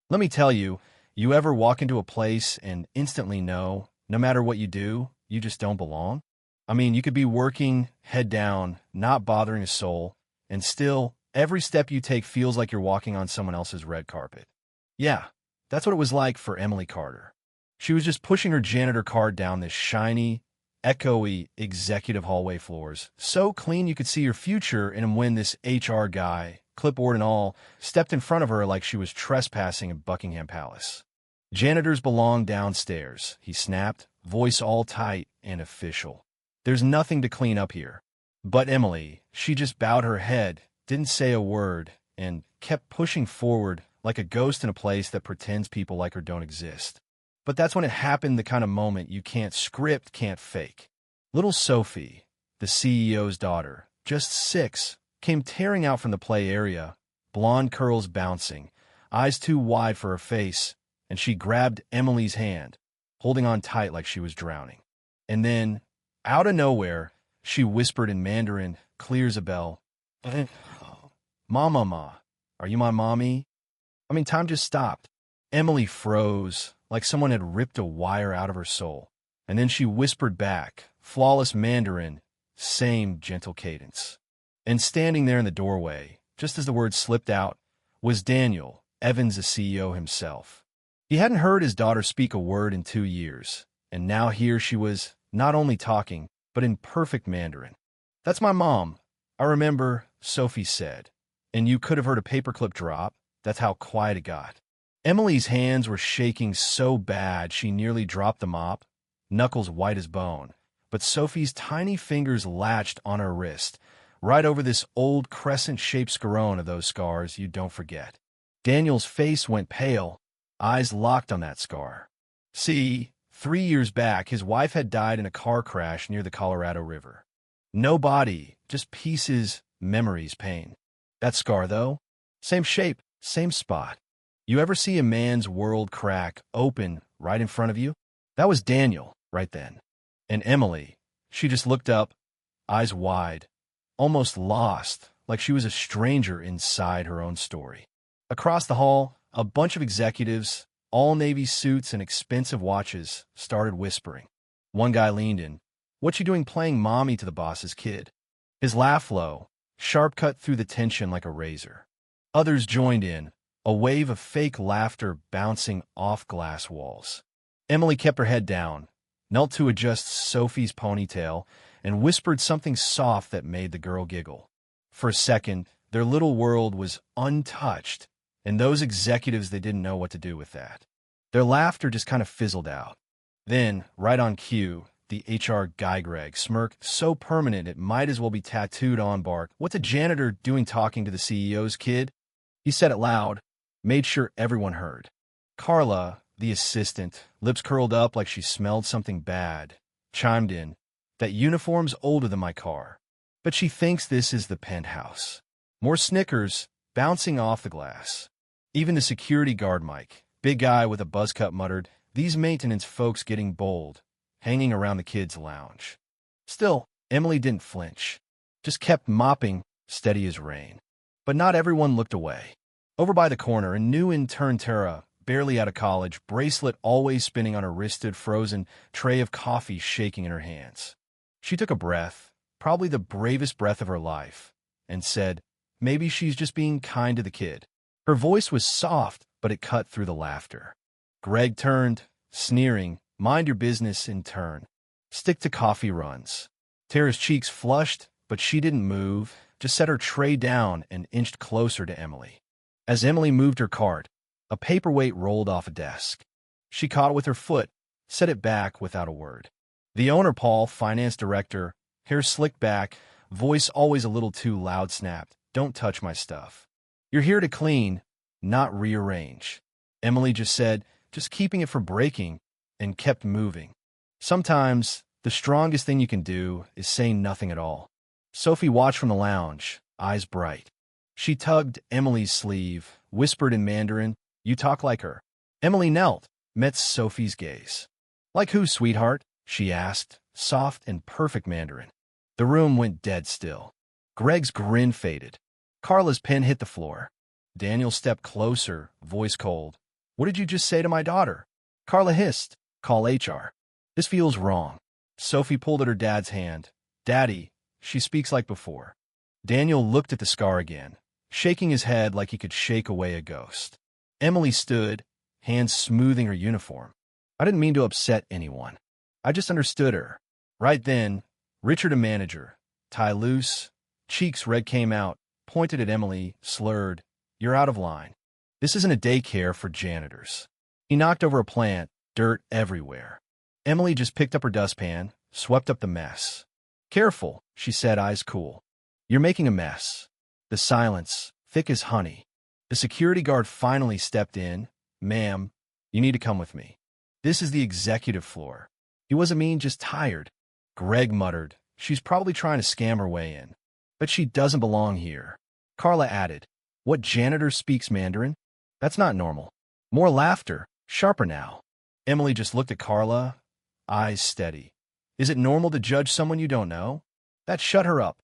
Let me tell you, you ever walk into a place and instantly know, no matter what you do, you just don't belong? I mean, you could be working, head down, not bothering a soul, and still, every step you take feels like you're walking on someone else's red carpet. Yeah, that's what it was like for Emily Carter. She was just pushing her janitor card down this shiny, echoey executive hallway floors, so clean you could see your future, and when this HR guy, clipboard and all, stepped in front of her like she was trespassing in Buckingham Palace. "Janitors belong downstairs," he snapped, voice all tight and official. "There's nothing to clean up here." But Emily, she just bowed her head, didn't say a word, and kept pushing forward like a ghost in a place that pretends people like her don't exist. But that's when it happened, the kind of moment you can't script, can't fake. Little Sophie, the CEO's daughter, just 6, came tearing out from the play area, blonde curls bouncing, eyes too wide for her face, and she grabbed Emily's hand, holding on tight like she was drowning. And then, out of nowhere, she whispered in Mandarin, clear as a bell, "Mama, are you my mommy?" I mean, time just stopped. Emily froze, like someone had ripped a wire out of her soul. And then she whispered back, flawless Mandarin, same gentle cadence. And standing there in the doorway, just as the words slipped out, was Daniel, Evans, the CEO himself. He hadn't heard his daughter speak a word in 2 years, and now here she was, not only talking, but in perfect Mandarin. "That's my mom. I remember," Sophie said. And you could have heard a paperclip drop. That's how quiet it got. Emily's hands were shaking so bad she nearly dropped the mop, knuckles white as bone. But Sophie's tiny fingers latched on her wrist, right over this old crescent-shaped scarone of those scars you don't forget. Daniel's face went pale, eyes locked on that scar. See, 3 years back, his wife had died in a car crash near the Colorado River. No body, just pieces, memories, pain. That scar, though, same shape, same spot. You ever see a man's world crack open right in front of you? That was Daniel right then. And Emily, she just looked up, eyes wide, almost lost, like she was a stranger inside her own story. Across the hall, a bunch of executives, all Navy suits and expensive watches, started whispering. One guy leaned in. "What you doing playing mommy to the boss's kid?" His laugh low, sharp cut through the tension like a razor. Others joined in, a wave of fake laughter bouncing off glass walls. Emily kept her head down, knelt to adjust Sophie's ponytail, and whispered something soft that made the girl giggle. For a second, their little world was untouched, and those executives, they didn't know what to do with that. Their laughter just kind of fizzled out. Then, right on cue, the HR guy Greg smirked so permanent it might as well be tattooed on bark. "What's a janitor doing talking to the CEO's kid?" He said it loud, made sure everyone heard. Carla, the assistant, lips curled up like she smelled something bad, chimed in, "That uniform's older than my car. But she thinks this is the penthouse." More snickers, bouncing off the glass. Even the security guard Mike, big guy with a buzz cut, muttered, "These maintenance folks getting bold," hanging around the kids' lounge. Still, Emily didn't flinch, just kept mopping, steady as rain. But not everyone looked away. Over by the corner, a new intern Tara, barely out of college, bracelet always spinning on her wrist, stood frozen, tray of coffee shaking in her hands. She took a breath, probably the bravest breath of her life, and said, "Maybe she's just being kind to the kid." Her voice was soft, but it cut through the laughter. Greg turned, sneering, "Mind your business, intern. Stick to coffee runs." Tara's cheeks flushed, but she didn't move, just set her tray down and inched closer to Emily. As Emily moved her cart, a paperweight rolled off a desk. She caught it with her foot, set it back without a word. The owner, Paul, finance director, hair slicked back, voice always a little too loud, snapped, "Don't touch my stuff. You're here to clean, not rearrange." Emily just said, "Just keeping it from breaking," and kept moving. Sometimes, the strongest thing you can do is say nothing at all. Sophie watched from the lounge, eyes bright. She tugged Emily's sleeve, whispered in Mandarin, "You talk like her." Emily knelt, met Sophie's gaze. "Like who, sweetheart?" she asked, soft and perfect Mandarin. The room went dead still. Greg's grin faded. Carla's pen hit the floor. Daniel stepped closer, voice cold. What did you just say to my daughter? Carla hissed. Call HR. This feels wrong. Sophie pulled at her dad's hand. Daddy, she speaks like before. Daniel looked at the scar again, shaking his head like he could shake away a ghost. Emily stood, hands smoothing her uniform. I didn't mean to upset anyone. I just understood her. Right then, Richard, a manager, tie loose, cheeks red, came out, pointed at Emily, slurred, "You're out of line. This isn't a daycare for janitors." He knocked over a plant, dirt everywhere. Emily just picked up her dustpan, swept up the mess. "Careful," she said, eyes cool. "You're making a mess." The silence, thick as honey. The security guard finally stepped in. "Ma'am, you need to come with me. This is the executive floor." He wasn't mean, just tired. Greg muttered, "She's probably trying to scam her way in. But she doesn't belong here." Carla added, "What janitor speaks Mandarin? That's not normal." More laughter, sharper now. Emily just looked at Carla, eyes steady. "Is it normal to judge someone you don't know?" That shut her up.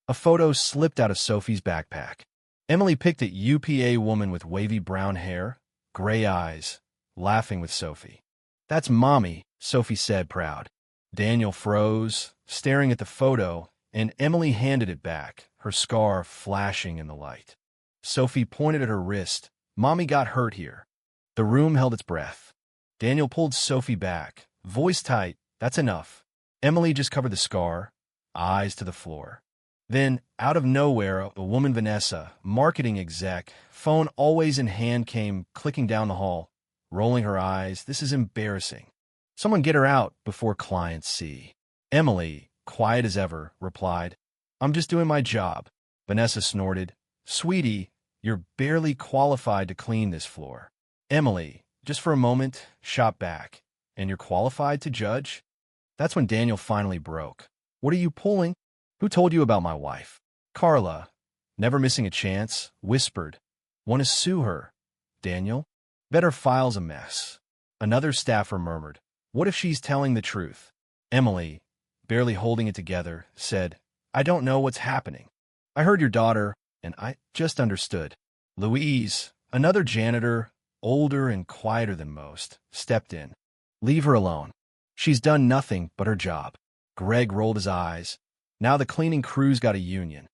A photo slipped out of Sophie's backpack. Emily picked at UPA woman with wavy brown hair, gray eyes, laughing with Sophie. "That's Mommy," Sophie said, proud. Daniel froze, staring at the photo, and Emily handed it back, her scar flashing in the light. Sophie pointed at her wrist. "Mommy got hurt here." The room held its breath. Daniel pulled Sophie back, voice tight, "That's enough." Emily just covered the scar, eyes to the floor. Then, out of nowhere, a woman, Vanessa, marketing exec, phone always in hand, came clicking down the hall, rolling her eyes. "This is embarrassing. Someone get her out before clients see." Emily, quiet as ever, replied, "I'm just doing my job." Vanessa snorted, "Sweetie, you're barely qualified to clean this floor." Emily, just for a moment, shot back. "And you're qualified to judge?" That's when Daniel finally broke. "What are you pulling? Who told you about my wife?" Carla, never missing a chance, whispered, "Want to sue her, Daniel? Bet her file's a mess." Another staffer murmured, "What if she's telling the truth?" Emily, barely holding it together, said, "I don't know what's happening. I heard your daughter, and I just understood." Louise, another janitor, older and quieter than most, stepped in. "Leave her alone. She's done nothing but her job." Greg rolled his eyes. "Now the cleaning crew's got a union."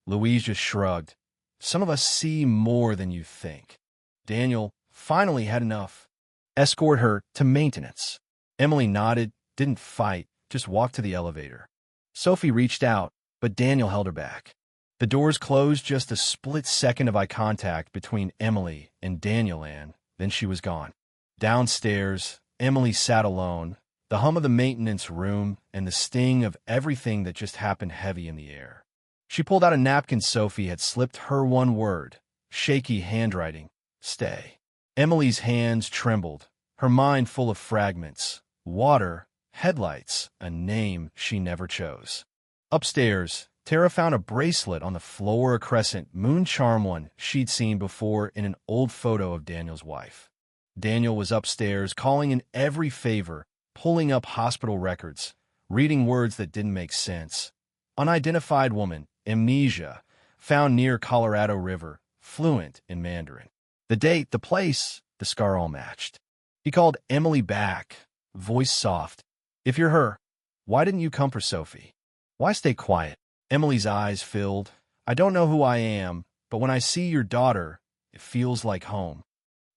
Louise just shrugged. "Some of us see more than you think." Daniel finally had enough. "Escort her to maintenance." Emily nodded, didn't fight, just walked to the elevator. Sophie reached out, but Daniel held her back. The doors closed, just a split second of eye contact between Emily and Daniel, and then she was gone. Downstairs, Emily sat alone, the hum of the maintenance room and the sting of everything that just happened heavy in the air. She pulled out a napkin. Sophie had slipped her one word, shaky handwriting, "Stay." Emily's hands trembled, her mind full of fragments, water, headlights, a name she never chose. Upstairs, Tara found a bracelet on the floor, a crescent moon charm, one she'd seen before in an old photo of Daniel's wife. Daniel was upstairs, calling in every favor, pulling up hospital records, reading words that didn't make sense. Unidentified woman, amnesia, found near Colorado River, fluent in Mandarin. The date, the place, the scar all matched. He called Emily back, voice soft. "If you're her, why didn't you come for Sophie? Why stay quiet?" Emily's eyes filled. "I don't know who I am, but when I see your daughter, it feels like home."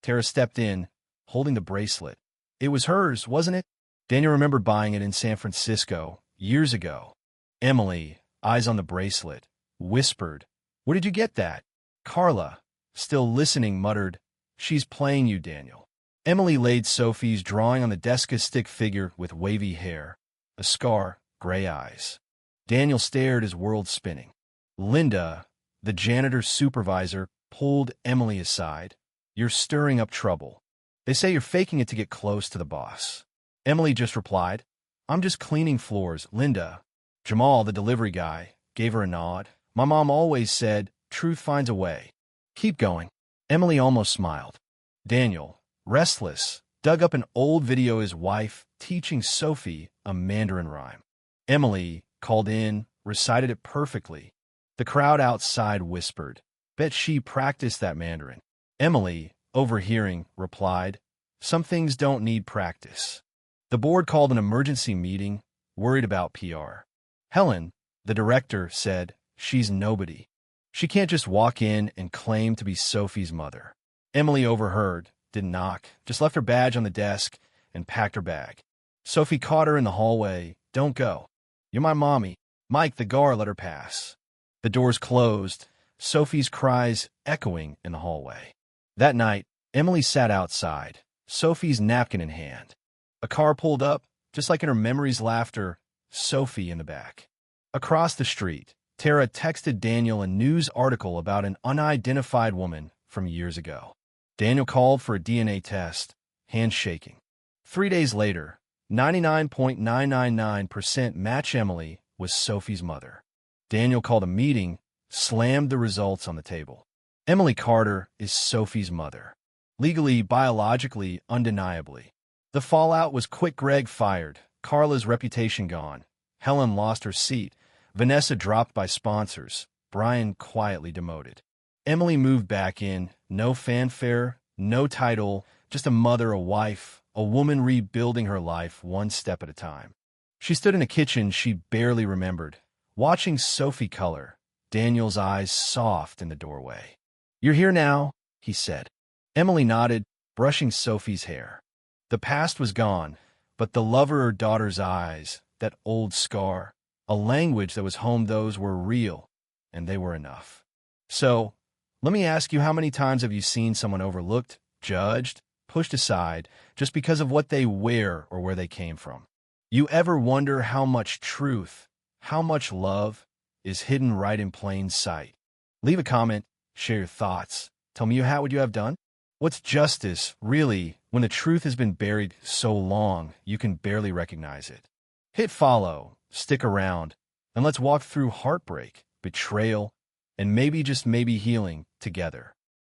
Tara stepped in, holding the bracelet. It was hers, wasn't it? Daniel remembered buying it in San Francisco, years ago. Emily, eyes on the bracelet, whispered, "Where did you get that?" Carla, still listening, muttered, "She's playing you, Daniel." Emily laid Sophie's drawing on the desk, a stick figure with wavy hair, a scar, gray eyes. Daniel stared, his world spinning. Linda, the janitor's supervisor, pulled Emily aside. "You're stirring up trouble. They say you're faking it to get close to the boss." Emily just replied, "I'm just cleaning floors, Linda." Jamal, the delivery guy, gave her a nod. "My mom always said, truth finds a way. Keep going." Emily almost smiled. Daniel, restless, dug up an old video of his wife teaching Sophie a Mandarin rhyme. Emily called in, recited it perfectly. The crowd outside whispered, "Bet she practiced that Mandarin." Emily, overhearing, replied, "Some things don't need practice." The board called an emergency meeting, worried about PR. Helen, the director, said, "She's nobody. She can't just walk in and claim to be Sophie's mother." Emily overheard, didn't knock, just left her badge on the desk and packed her bag. Sophie caught her in the hallway. "Don't go. You're my mommy." Mike, the guard, let her pass. The doors closed, Sophie's cries echoing in the hallway. That night, Emily sat outside, Sophie's napkin in hand. A car pulled up, just like in her memory's laughter, Sophie in the back. Across the street, Tara texted Daniel a news article about an unidentified woman from years ago. Daniel called for a DNA test, hands shaking. 3 days later, 99.999% match Emily was Sophie's mother. Daniel called a meeting, slammed the results on the table. Emily Carter is Sophie's mother. Legally, biologically, undeniably. The fallout was quick. Greg fired, Carla's reputation gone. Helen lost her seat. Vanessa dropped by sponsors. Brian quietly demoted. Emily moved back in, no fanfare, no title, just a mother, a wife, a woman rebuilding her life one step at a time. She stood in a kitchen she barely remembered, watching Sophie color, Daniel's eyes soft in the doorway. "You're here now," he said. Emily nodded, brushing Sophie's hair. The past was gone, but the love of her daughter's eyes, that old scar, a language that was home, those were real, and they were enough. So, let me ask you, how many times have you seen someone overlooked, judged, pushed aside, just because of what they wear or where they came from? You ever wonder how much truth, how much love is hidden right in plain sight? Leave a comment, share your thoughts. Tell me how would you have done? What's justice, really, when the truth has been buried so long you can barely recognize it? Hit follow, stick around, and let's walk through heartbreak, betrayal, and maybe, just maybe, healing together.